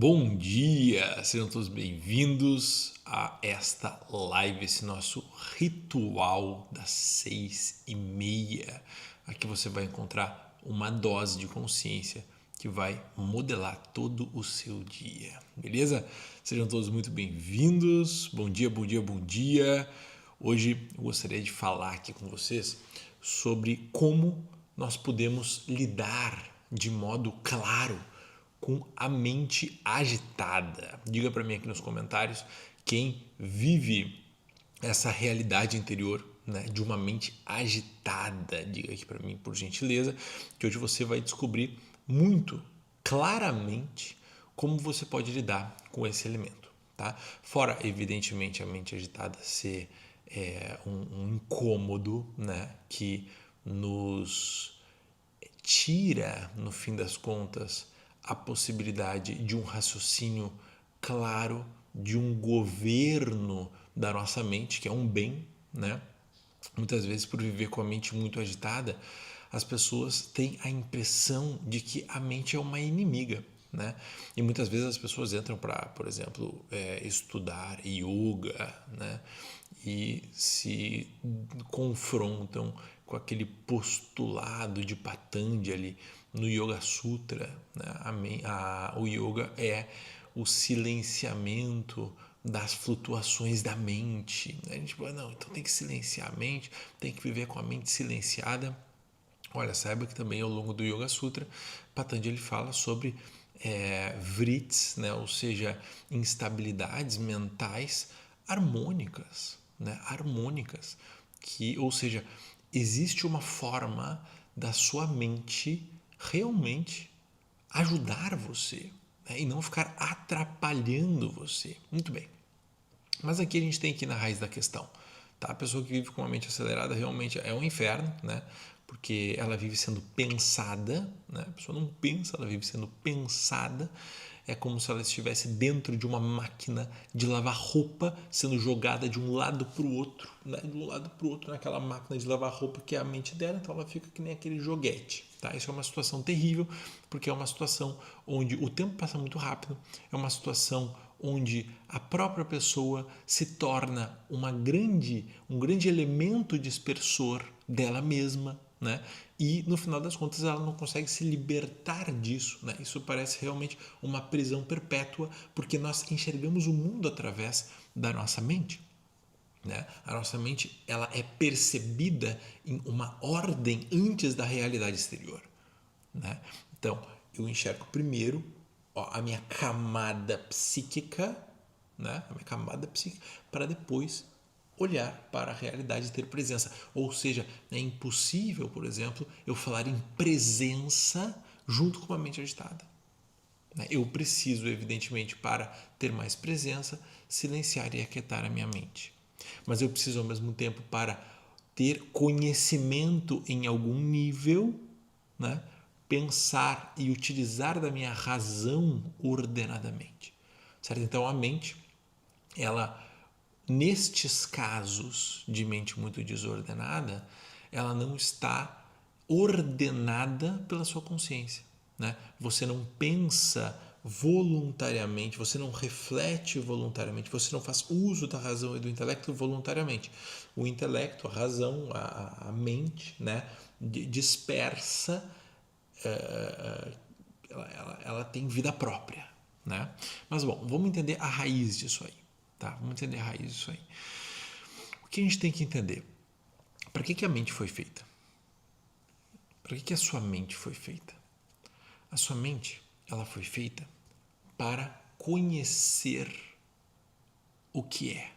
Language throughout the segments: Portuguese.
Bom dia, sejam todos bem-vindos a esta live, esse nosso ritual das 6:30. Aqui você vai encontrar uma dose de consciência que vai modelar todo o seu dia, beleza? Sejam todos muito bem-vindos, bom dia, bom dia, bom dia. Hoje eu gostaria de falar aqui com vocês sobre como nós podemos lidar de modo claro com a mente agitada. Diga para mim aqui nos comentários quem vive essa realidade interior, né, de uma mente agitada. Diga aqui para mim, por gentileza, que hoje você vai descobrir muito claramente como você pode lidar com esse elemento. Tá? Fora, evidentemente, a mente agitada ser um incômodo, né, que nos tira, no fim das contas, a possibilidade de um raciocínio claro, de um governo da nossa mente, que é um bem, né? Muitas vezes, por viver com a mente muito agitada, as pessoas têm a impressão de que a mente é uma inimiga, né? E muitas vezes as pessoas entram para, por exemplo, estudar yoga, né? E se confrontam com aquele postulado de Patanjali no Yoga Sutra, né? O yoga é o silenciamento das flutuações da mente. A gente fala, não, então tem que silenciar a mente, tem que viver com a mente silenciada. Olha, saiba que também ao longo do Yoga Sutra, Patanjali fala sobre vrits, né? Ou seja, instabilidades mentais harmônicas, né? Harmônicas, que, ou seja, existe uma forma da sua mente realmente ajudar você, né? E não ficar atrapalhando você. Muito bem. Mas aqui a gente tem que ir na raiz da questão. Tá? A pessoa que vive com uma mente acelerada realmente é um inferno, né? Porque ela vive sendo pensada, né? A pessoa não pensa, ela vive sendo pensada. É como se ela estivesse dentro de uma máquina de lavar roupa, sendo jogada de um lado para o outro, né? De um lado para o outro naquela máquina de lavar roupa que é a mente dela, então ela fica que nem aquele joguete. Tá? Isso é uma situação terrível, porque é uma situação onde o tempo passa muito rápido, é uma situação onde a própria pessoa se torna um grande elemento dispersor dela mesma, né? E no final das contas ela não consegue se libertar disso, né? Isso parece realmente uma prisão perpétua, porque nós enxergamos o mundo através da nossa mente. Né? A nossa mente ela é percebida em uma ordem antes da realidade exterior. Né? Então, eu enxergo primeiro a minha camada psíquica, né? A minha camada psíquica, para depois olhar para a realidade e ter presença. Ou seja, é impossível, por exemplo, eu falar em presença junto com uma mente agitada. Eu preciso, evidentemente, para ter mais presença, silenciar e aquietar a minha mente. Mas eu preciso, ao mesmo tempo, para ter conhecimento em algum nível, né? Pensar e utilizar da minha razão ordenadamente. Certo? Então, a mente, ela, nestes casos de mente muito desordenada, ela não está ordenada pela sua consciência. Né? Você não pensa voluntariamente, você não reflete voluntariamente, você não faz uso da razão e do intelecto voluntariamente. O intelecto, a razão, a mente, né, dispersa, ela tem vida própria. Né? Mas, bom, vamos entender a raiz disso aí. Tá? Vamos entender a raiz disso aí. O que a gente tem que entender? Para que a mente foi feita? Para que a sua mente foi feita? A sua mente, ela foi feita para conhecer o que é,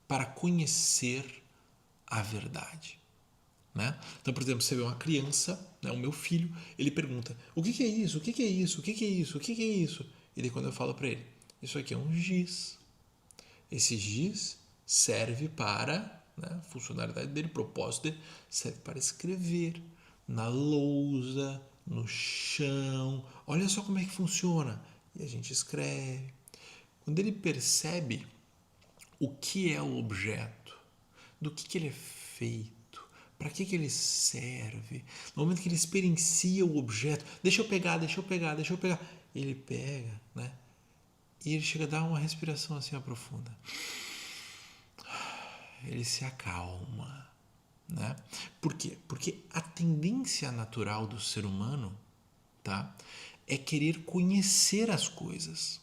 para conhecer a verdade. Né? Então, por exemplo, você vê uma criança, né, o meu filho, ele pergunta: o que é isso? O que é isso? O que é isso? O que é isso? E daí, quando eu falo para ele: isso aqui é um giz. Esse giz serve para, né, a funcionalidade dele, o propósito dele, serve para escrever na lousa, no chão. Olha só como é que funciona. E a gente escreve. Quando ele percebe o que é o objeto, do que ele é feito, para que ele serve, no momento que ele experiencia o objeto, deixa eu pegar, ele pega, né? e ele chega a dar uma respiração assim profunda. Ele se acalma, né? Por quê? Porque a tendência natural do ser humano, tá, é querer conhecer as coisas.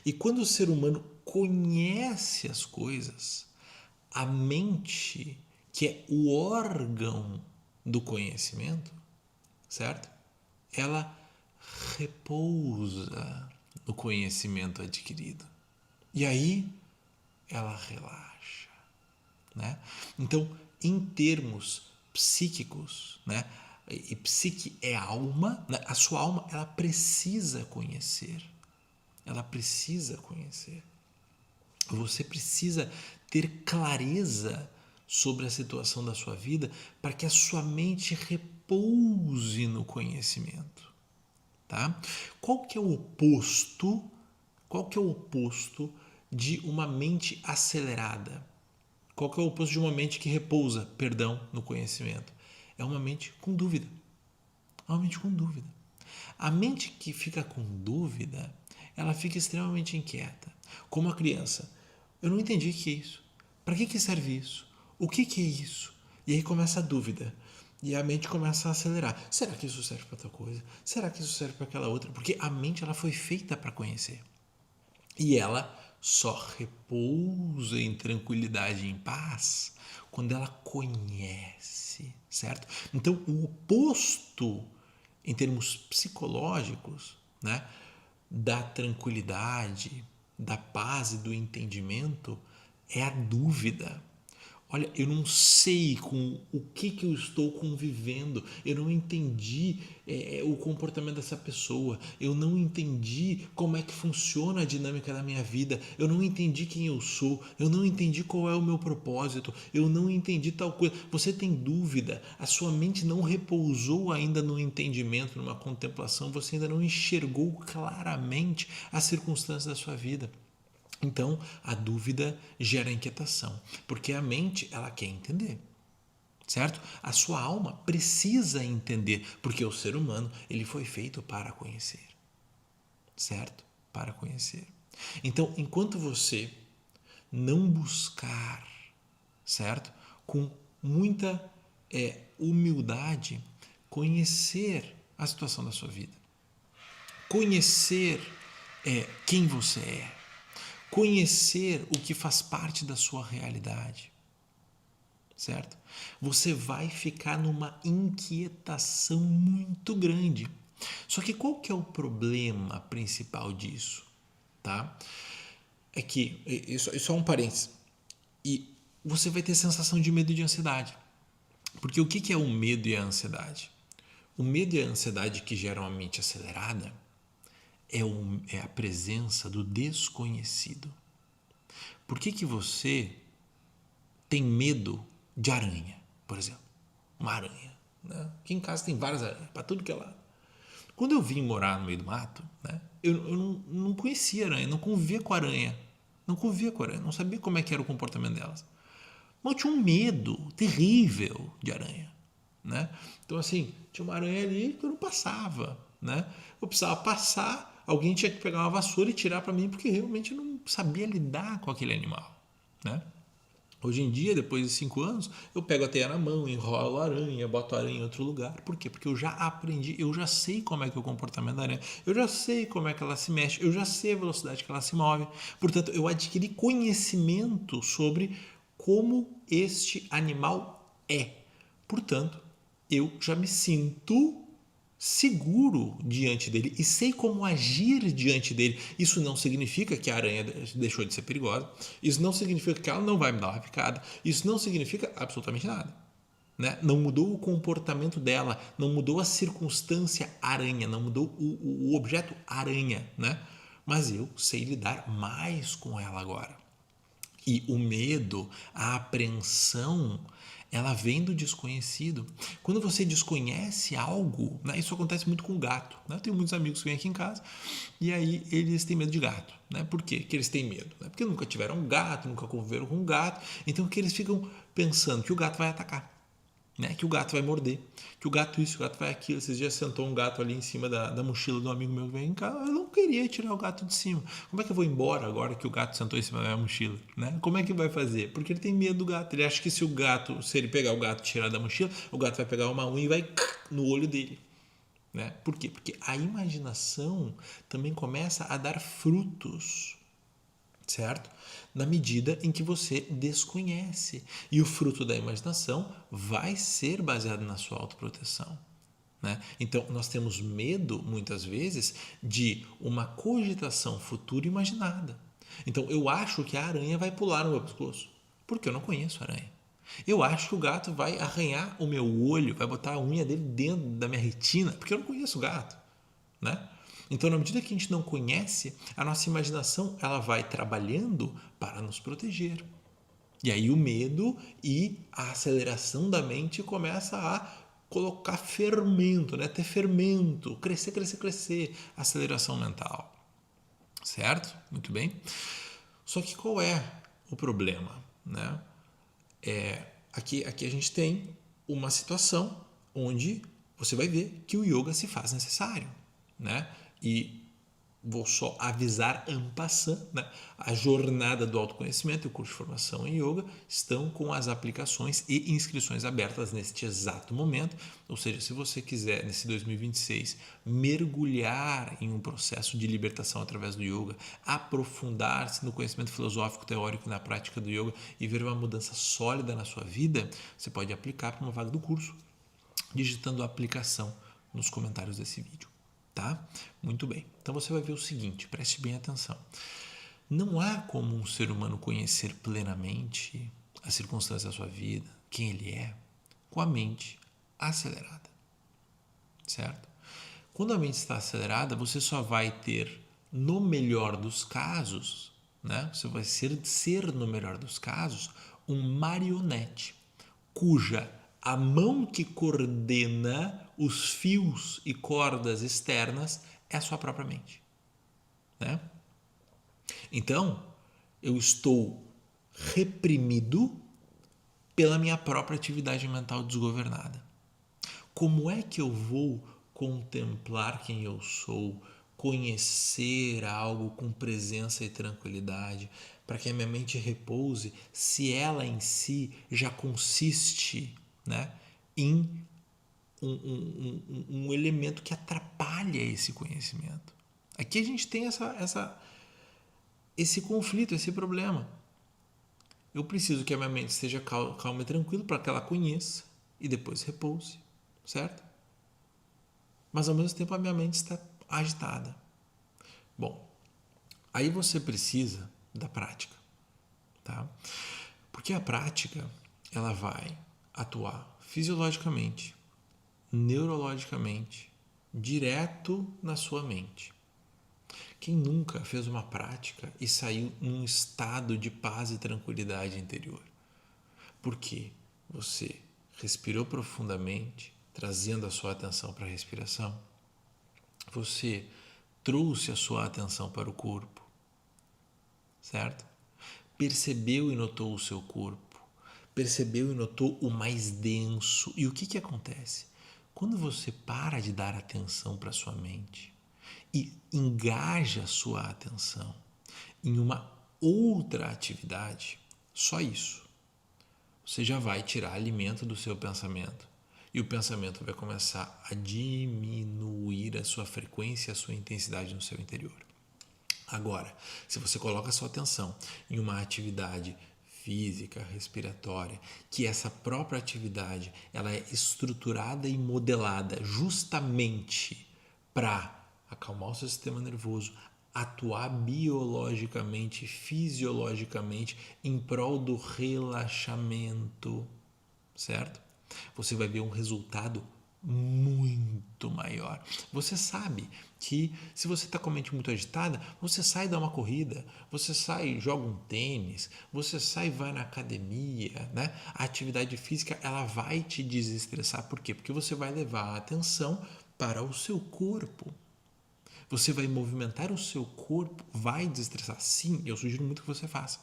E quando o ser humano conhece as coisas, a mente, que é o órgão do conhecimento, certo? Ela repousa no conhecimento adquirido. E aí ela relaxa, né? Então, em termos psíquicos, né? E psique é alma, né? A sua alma, ela precisa conhecer. Ela precisa conhecer. Você precisa ter clareza sobre a situação da sua vida para que a sua mente repouse no conhecimento, tá? Qual que é o oposto? Qual que é o oposto de uma mente acelerada? Qual que é o oposto de uma mente que repousa, perdão, no conhecimento? É uma mente com dúvida. É uma mente com dúvida. A mente que fica com dúvida, ela fica extremamente inquieta. Como a criança. Eu não entendi o que é isso. Para que serve isso? O que é isso? E aí começa a dúvida. E a mente começa a acelerar. Será que isso serve para outra coisa? Será que isso serve para aquela outra? Porque a mente, ela foi feita para conhecer. E ela só repousa em tranquilidade e em paz quando ela conhece, certo? Então, o oposto, em termos psicológicos, né, da tranquilidade, da paz e do entendimento é a dúvida. Olha, eu não sei com o que eu estou convivendo, eu não entendi o comportamento dessa pessoa, eu não entendi como é que funciona a dinâmica da minha vida, eu não entendi quem eu sou, eu não entendi qual é o meu propósito, eu não entendi tal coisa. Você tem dúvida, a sua mente não repousou ainda no entendimento, numa contemplação, você ainda não enxergou claramente as circunstâncias da sua vida. Então, a dúvida gera inquietação, porque a mente, ela quer entender, certo? A sua alma precisa entender, porque o ser humano, ele foi feito para conhecer, certo? Para conhecer. Então, enquanto você não buscar, certo? Com muita humildade, conhecer a situação da sua vida, conhecer quem você é, conhecer o que faz parte da sua realidade, certo? Você vai ficar numa inquietação muito grande. Só que qual que é o problema principal disso, tá? É que, isso é um parênteses, e você vai ter sensação de medo e de ansiedade. Porque o que é o medo e a ansiedade? O medo e a ansiedade que geram a mente acelerada é a presença do desconhecido. Por que você tem medo de aranha, por exemplo? Uma aranha. Né? Aqui em casa tem várias aranhas, para tudo que é lado. Quando eu vim morar no meio do mato, né, eu não conhecia aranha, não convivia com aranha. Não convivia com aranha, não sabia como é que era o comportamento delas. Mas eu tinha um medo terrível de aranha. Né? Então, assim, tinha uma aranha ali que eu não passava. Né? Eu precisava passar, alguém tinha que pegar uma vassoura e tirar para mim, porque realmente eu não sabia lidar com aquele animal. Né? Hoje em dia, depois de 5 anos, eu pego a teia na mão, enrolo a aranha, boto a aranha em outro lugar. Por quê? Porque eu já aprendi, eu já sei como é que é o comportamento da aranha, eu já sei como é que ela se mexe, eu já sei a velocidade que ela se move. Portanto, eu adquiri conhecimento sobre como este animal é. Portanto, eu já me sinto seguro diante dele e sei como agir diante dele. Isso não significa que a aranha deixou de ser perigosa, isso não significa que ela não vai me dar uma picada, isso não significa absolutamente nada. Né? Não mudou o comportamento dela, não mudou a circunstância aranha, não mudou o objeto aranha, né? Mas eu sei lidar mais com ela agora. E o medo, a apreensão, ela vem do desconhecido. Quando você desconhece algo, né, isso acontece muito com gato. Né? Eu tenho muitos amigos que vêm aqui em casa e aí eles têm medo de gato. Né? Por quê que eles têm medo? Né? Porque nunca tiveram um gato, nunca conviveram com um gato. Então que eles ficam pensando que o gato vai atacar. né? Que o gato vai morder, que o gato isso, o gato vai aquilo. Esses dias sentou um gato ali em cima da mochila do amigo meu que vem cá. Eu não queria tirar o gato de cima. Como é que eu vou embora agora que o gato sentou em cima da minha mochila, né? Como é que vai fazer? Porque ele tem medo do gato. Ele acha que se ele pegar o gato e tirar da mochila, o gato vai pegar uma unha e vai no olho dele, né? Por quê? Porque a imaginação também começa a dar frutos, certo? Na medida em que você desconhece. E o fruto da imaginação vai ser baseado na sua autoproteção, né? Então, nós temos medo, muitas vezes, de uma cogitação futura imaginada. Então, eu acho que a aranha vai pular no meu pescoço, porque eu não conheço a aranha. Eu acho que o gato vai arranhar o meu olho, vai botar a unha dele dentro da minha retina, porque eu não conheço o gato, né? Então, na medida que a gente não conhece, a nossa imaginação ela vai trabalhando para nos proteger. E aí o medo e a aceleração da mente começa a colocar fermento, né? Ter fermento, crescer, crescer, crescer, aceleração mental, certo? Muito bem. Só que qual é o problema, né? Aqui a gente tem uma situação onde você vai ver que o yoga se faz necessário, né? E vou só avisar en passant, né? A jornada do autoconhecimento e o curso de formação em yoga estão com as aplicações e inscrições abertas neste exato momento. Ou seja, se você quiser, nesse 2026, mergulhar em um processo de libertação através do yoga, aprofundar-se no conhecimento filosófico, teórico e na prática do yoga e ver uma mudança sólida na sua vida, você pode aplicar para uma vaga do curso, digitando a aplicação nos comentários desse vídeo. Tá? Muito bem. Então você vai ver o seguinte, preste bem atenção. Não há como um ser humano conhecer plenamente as circunstâncias da sua vida, quem ele é, com a mente acelerada. Certo? Quando a mente está acelerada, você só vai ter, no melhor dos casos, né? Você vai ser, no melhor dos casos, um marionete, cuja a mão que coordena os fios e cordas externas é a sua própria mente, né? Então, eu estou reprimido pela minha própria atividade mental desgovernada. Como é que eu vou contemplar quem eu sou, conhecer algo com presença e tranquilidade, para que a minha mente repouse, se ela em si já consiste, né, em um elemento que atrapalha esse conhecimento? Aqui a gente tem esse conflito, esse problema. Eu preciso que a minha mente esteja calma e tranquila para que ela conheça e depois repouse, certo? Mas ao mesmo tempo a minha mente está agitada. Bom, aí você precisa da prática, tá? Porque a prática ela vai atuar fisiologicamente, neurologicamente, direto na sua mente. Quem nunca fez uma prática e saiu num estado de paz e tranquilidade interior? Porque você respirou profundamente, trazendo a sua atenção para a respiração. Você trouxe a sua atenção para o corpo, certo? Percebeu e notou o seu corpo, percebeu e notou o mais denso. E o que acontece? Quando você para de dar atenção para a sua mente e engaja a sua atenção em uma outra atividade, só isso, você já vai tirar alimento do seu pensamento e o pensamento vai começar a diminuir a sua frequência, a sua intensidade no seu interior. Agora, se você coloca a sua atenção em uma atividade física, respiratória, que essa própria atividade ela é estruturada e modelada justamente para acalmar o seu sistema nervoso, atuar biologicamente, fisiologicamente em prol do relaxamento, certo? Você vai ver um resultado muito maior. Você sabe que se você está com a mente muito agitada, você sai dar uma corrida, você sai, joga um tênis, você sai e vai na academia, né? A atividade física ela vai te desestressar. Por quê? Porque você vai levar a atenção para o seu corpo. Você vai movimentar o seu corpo, vai desestressar. Sim, eu sugiro muito que você faça.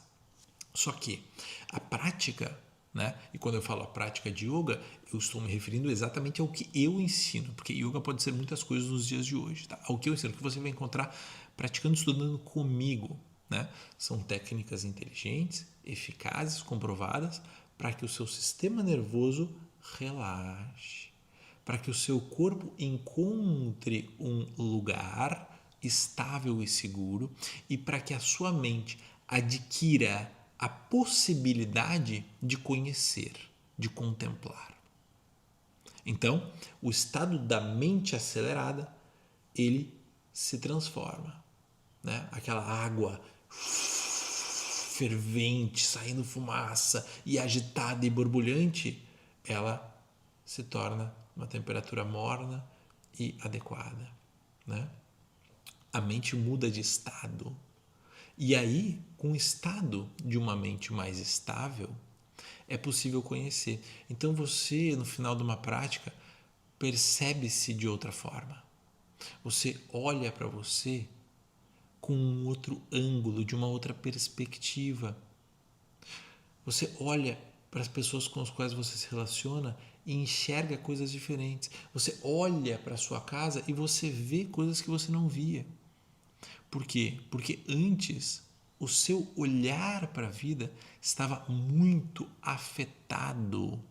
Só que a prática, né? E quando eu falo a prática de yoga, eu estou me referindo exatamente ao que eu ensino, porque yoga pode ser muitas coisas nos dias de hoje, tá? Ao que eu ensino, que você vai encontrar praticando, estudando comigo, né? São técnicas inteligentes, eficazes, comprovadas, para que o seu sistema nervoso relaxe, para que o seu corpo encontre um lugar estável e seguro e para que a sua mente adquira a possibilidade de conhecer, de contemplar. Então, o estado da mente acelerada, ele se transforma, né? Aquela água fervente, saindo fumaça e agitada e borbulhante, ela se torna uma temperatura morna e adequada, né? A mente muda de estado. E aí, com o estado de uma mente mais estável, é possível conhecer. Então você, no final de uma prática, percebe-se de outra forma. Você olha para você com um outro ângulo, de uma outra perspectiva. Você olha para as pessoas com as quais você se relaciona e enxerga coisas diferentes. Você olha para a sua casa e você vê coisas que você não via. Por quê? Porque antes o seu olhar para a vida estava muito afetado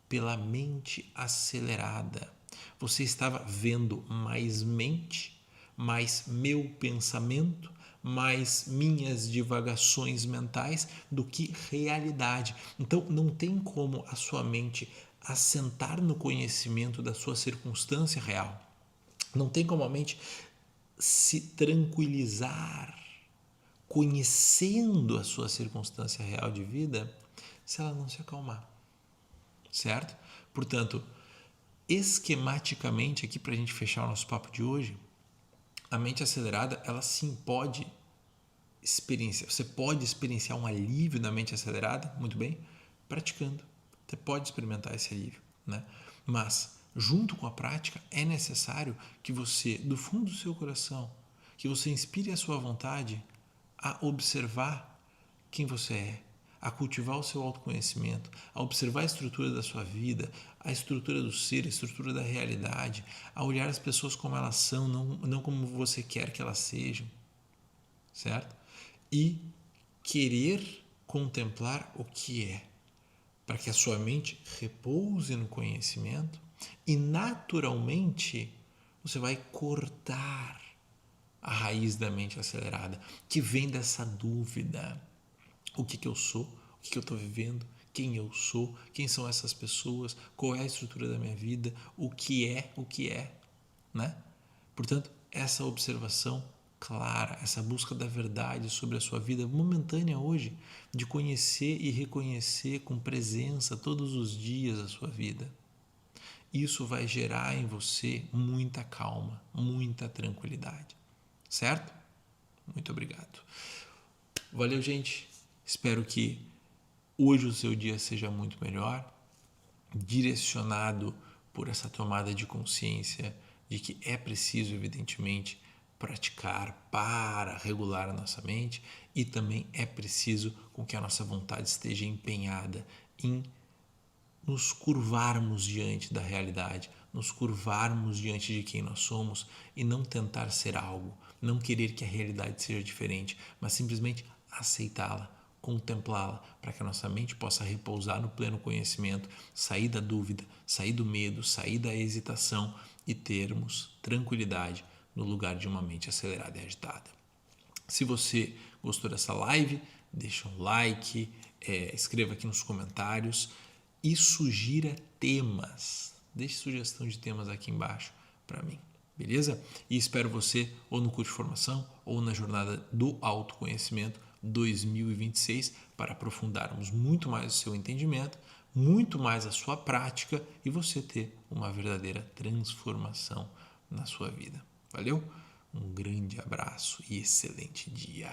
pela mente acelerada. Você estava vendo mais mente, mais meu pensamento, mais minhas divagações mentais do que realidade. Então não tem como a sua mente assentar no conhecimento da sua circunstância real. Não tem como a mente se tranquilizar conhecendo a sua circunstância real de vida se ela não se acalmar, certo? Portanto, esquematicamente aqui para a gente fechar o nosso papo de hoje, a mente acelerada, ela sim pode experienciar, você pode experienciar um alívio da mente acelerada, muito bem, praticando, você pode experimentar esse alívio, né? Mas junto com a prática é necessário que você, do fundo do seu coração, que você inspire a sua vontade a observar quem você é, a cultivar o seu autoconhecimento, a observar a estrutura da sua vida, a estrutura do ser, a estrutura da realidade, a olhar as pessoas como elas são, não como você quer que elas sejam, certo? E querer contemplar o que é, para que a sua mente repouse no conhecimento e naturalmente você vai cortar a raiz da mente acelerada, que vem dessa dúvida. O que eu sou? O que eu estou vivendo? Quem eu sou? Quem são essas pessoas? Qual é a estrutura da minha vida? O que é, né? Portanto, essa observação clara, essa busca da verdade sobre a sua vida momentânea hoje, de conhecer e reconhecer com presença todos os dias a sua vida. Isso vai gerar em você muita calma, muita tranquilidade. Certo? Muito obrigado. Valeu, gente. Espero que hoje o seu dia seja muito melhor, direcionado por essa tomada de consciência de que é preciso, evidentemente, praticar para regular a nossa mente e também é preciso com que a nossa vontade esteja empenhada em nos curvarmos diante da realidade, nos curvarmos diante de quem nós somos e não tentar ser algo, não querer que a realidade seja diferente, mas simplesmente aceitá-la, contemplá-la, para que a nossa mente possa repousar no pleno conhecimento, sair da dúvida, sair do medo, sair da hesitação e termos tranquilidade no lugar de uma mente acelerada e agitada. Se você gostou dessa live, deixa um like, escreva aqui nos comentários e sugira temas. Deixe sugestão de temas aqui embaixo para mim, beleza? E espero você ou no curso de formação ou na jornada do autoconhecimento 2026 para aprofundarmos muito mais o seu entendimento, muito mais a sua prática e você ter uma verdadeira transformação na sua vida. Valeu? Um grande abraço e excelente dia.